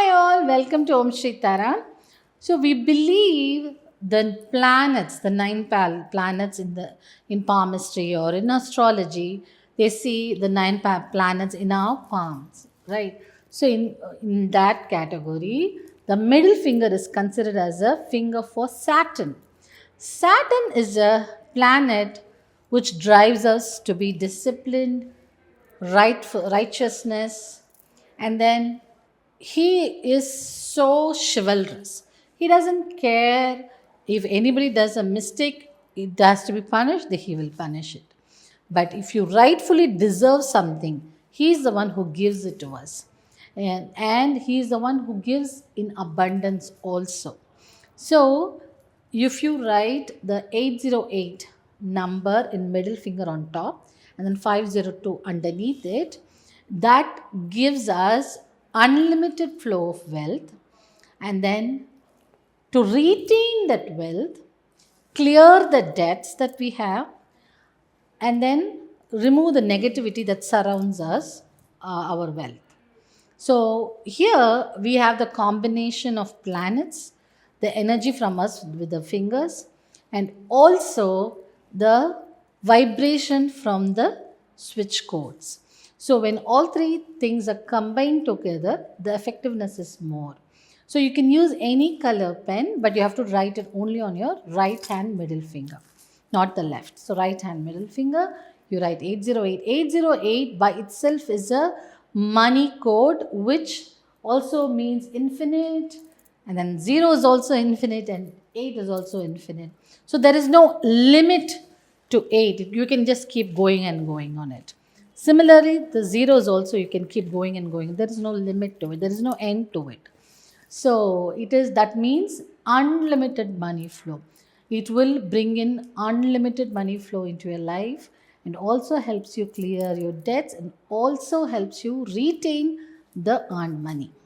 Hi all, welcome to Om Shri Tara. So we believe the planets, the planets in palmistry or in astrology, they see the planets in our palms, right? So in that category, the middle finger is considered as a finger for Saturn. Saturn is a planet which drives us to be disciplined, righteousness, and then he is so chivalrous. He doesn't care if anybody does a mistake, it has to be punished, then he will punish it. But if you rightfully deserve something, he is the one who gives it to us. And he is the one who gives in abundance also. So, if you write the 808 number in middle finger on top and then 502 underneath it, that gives us unlimited flow of wealth. And then to retain that wealth, clear the debts that we have, and then remove the negativity that surrounds us, our wealth. So here we have the combination of planets, the energy from us with the fingers, and also the vibration from the switch codes. So when all three things are combined together, the effectiveness is more. So you can use any color pen, but you have to write it only on your right hand middle finger, not the left. So right hand middle finger, you write 808. 808 by itself is a money code which also means infinite, and then 0 is also infinite and 8 is also infinite. So there is no limit to 8. You can just keep going and going on it. Similarly, the zeros also you can keep going and going. There is no limit to it. There is no end to it. So that means unlimited money flow. It will bring in unlimited money flow into your life and also helps you clear your debts and also helps you retain the earned money.